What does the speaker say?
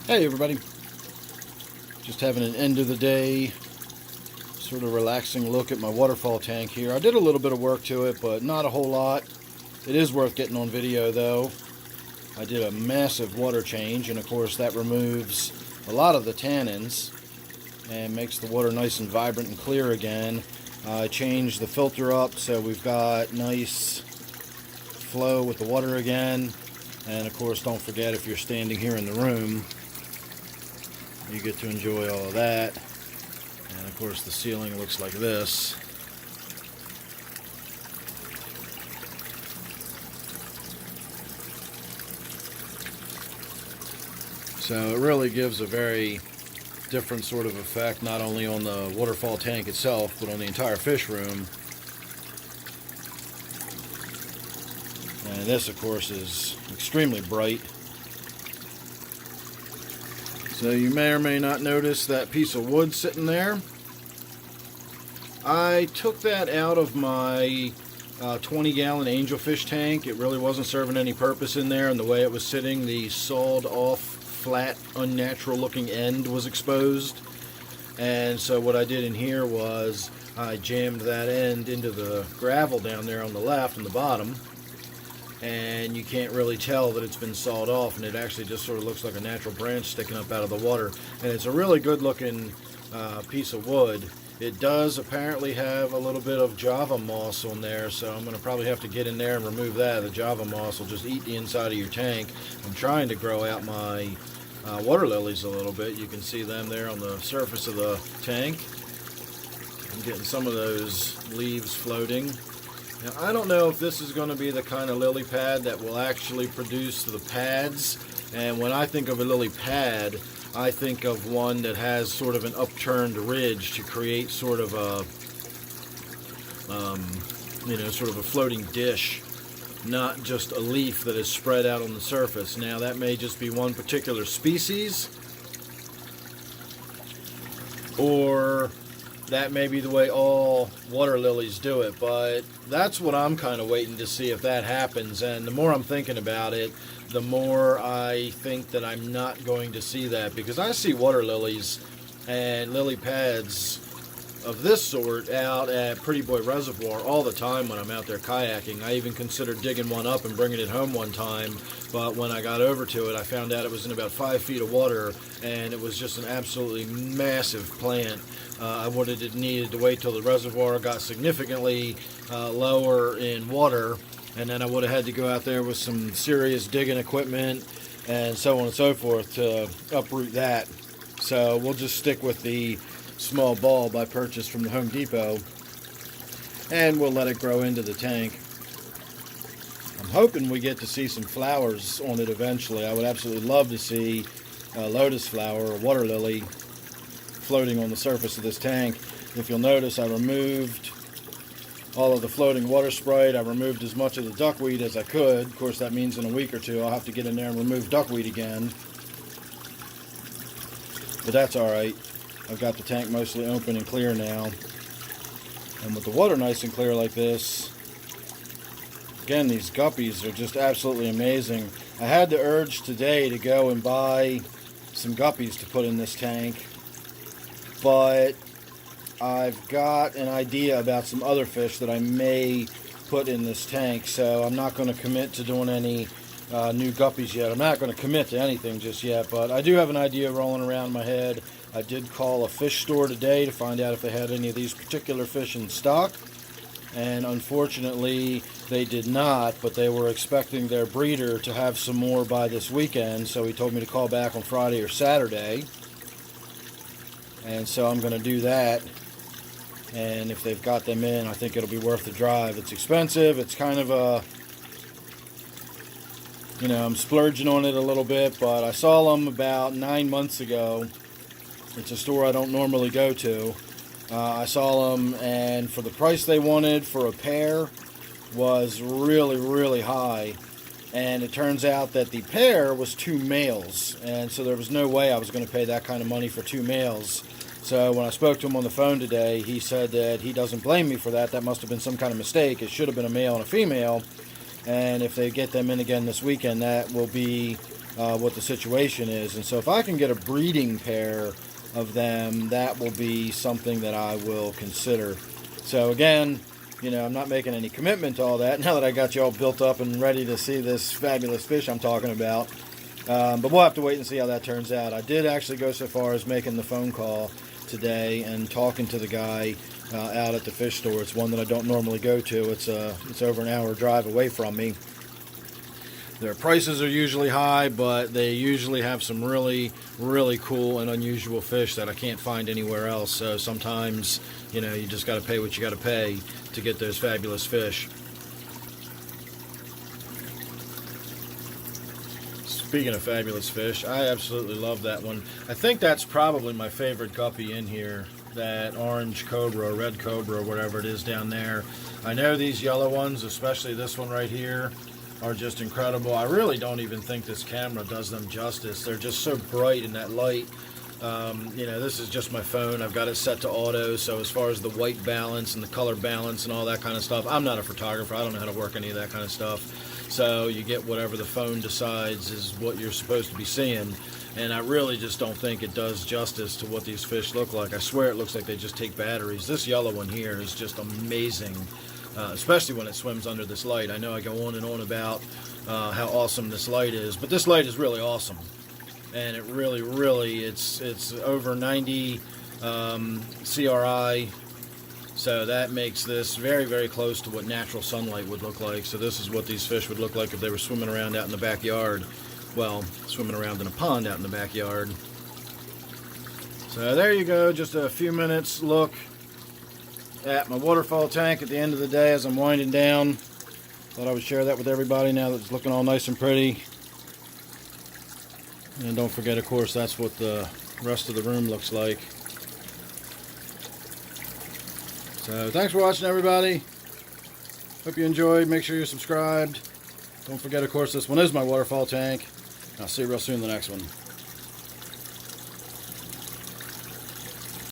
Hey everybody, just having an end of the day sort of relaxing look at my waterfall tank here. I did a little bit of work to it, but not a whole lot. It is worth getting on video though. I did a massive water change, and of course that removes a lot of the tannins and makes the water nice and vibrant and clear again. I changed the filter up so we've got nice flow with the water again. And of course, don't forget, if you're standing here in the room, you get to enjoy all of that. And of course the ceiling looks like this. So it really gives a very different sort of effect, not only on the waterfall tank itself, but on the entire fish room. And this of course is extremely bright. So you may or may not notice that piece of wood sitting there. I took that out of my 20-gallon angelfish tank. It really wasn't serving any purpose in there, and the way it was sitting, the sawed off, flat, unnatural looking end was exposed. And so what I did in here was I jammed that end into the gravel down there on the left, on the bottom. And you can't really tell that it's been sawed off, and it actually just sort of looks like a natural branch sticking up out of the water. And it's a really good looking piece of wood. It does apparently have a little bit of Java moss on there, so I'm going to probably have to get in there and remove that. The Java moss will just eat the inside of your tank. I'm trying to grow out my water lilies a little bit. You can see them there on the surface of the tank. I'm getting some of those leaves floating. Now, I don't know if this is going to be the kind of lily pad that will actually produce the pads. And when I think of a lily pad, I think of one that has sort of an upturned ridge to create sort of a, sort of a floating dish, not just a leaf that is spread out on the surface. Now, that may just be one particular species, or that may be the way all water lilies do it, but that's what I'm kind of waiting to see if that happens. And the more I'm thinking about it, the more I think that I'm not going to see that, because I see water lilies and lily pads of this sort out at Pretty Boy Reservoir all the time when I'm out there kayaking. I even considered digging one up and bringing it home one time, but when I got over to it, I found out it was in about 5 feet of water, and it was just an absolutely massive plant. I would have needed to wait till the reservoir got significantly lower in water, and then I would have had to go out there with some serious digging equipment and so on and so forth to uproot that. So we'll just stick with the small bulb I purchased from the Home Depot, and we'll let it grow into the tank. I'm hoping we get to see some flowers on it eventually. I would absolutely love to see a lotus flower or water lily floating on the surface of this tank. If you'll notice, I removed all of the floating water sprite. I removed as much of the duckweed as I could. Of course, that means in a week or two I'll have to get in there and remove duckweed again. But that's alright. I've got the tank mostly open and clear now. And with the water nice and clear like this, again, these guppies are just absolutely amazing. I had the urge today to go and buy some guppies to put in this tank, but I've got an idea about some other fish that I may put in this tank, so I'm not going to commit to doing any new guppies yet. I'm not going to commit to anything just yet, but I do have an idea rolling around in my head. I did call a fish store today to find out if they had any of these particular fish in stock, and unfortunately they did not, but they were expecting their breeder to have some more by this weekend, so he told me to call back on Friday or Saturday. And so I'm going to do that, and if they've got them in, I think it'll be worth the drive. It's expensive. It's kind of a, I'm splurging on it a little bit, but I saw them about 9 months ago. It's a store I don't normally go to. I saw them, and for the price they wanted for a pair was really, really high. And it turns out that the pair was 2 males, and so there was no way I was going to pay that kind of money for 2 males. So when I spoke to him on the phone today, he said that he doesn't blame me for that. That must have been some kind of mistake. It should have been a male and a female. And if they get them in again this weekend, that will be what the situation is. And so if I can get a breeding pair of them, that will be something that I will consider. So again, you know, I'm not making any commitment to all that now that I got you all built up and ready to see this fabulous fish I'm talking about. But we'll have to wait and see how that turns out. I did actually go so far as making the phone call today and talking to the guy out at the fish store. It's one that I don't normally go to. It's over an hour drive away from me. Their prices are usually high, but they usually have some really, really cool and unusual fish that I can't find anywhere else. So sometimes, you know, you just got to pay what you got to pay to get those fabulous fish. Speaking of fabulous fish, I absolutely love that one. I think that's probably my favorite guppy in here, that orange cobra, red cobra, whatever it is down there. I know these yellow ones, especially this one right here, are just incredible. I really don't even think this camera does them justice. They're just so bright in that light. You know, this is just my phone. I've got it set to auto, so as far as the white balance and the color balance and all that kind of stuff, I'm not a photographer. I don't know how to work any of that kind of stuff. So you get whatever the phone decides is what you're supposed to be seeing. And I really just don't think it does justice to what these fish look like. I swear it looks like they just take batteries. This yellow one here is just amazing. Especially when it swims under this light. I know I go on and on about how awesome this light is, but this light is really awesome. And it really, it's over 90 CRI, so that makes this very, very close to what natural sunlight would look like. So this is what these fish would look like if they were swimming around out in the backyard. Well, swimming around in a pond out in the backyard. So there you go, just a few minutes look at my waterfall tank at the end of the day as I'm winding down. Thought I would share that with everybody now that it's looking all nice and pretty. And don't forget, of course, that's what the rest of the room looks like. So thanks for watching, everybody. Hope you enjoyed. Make sure you're subscribed. Don't forget, of course, this one is my waterfall tank. I'll see you real soon in the next one.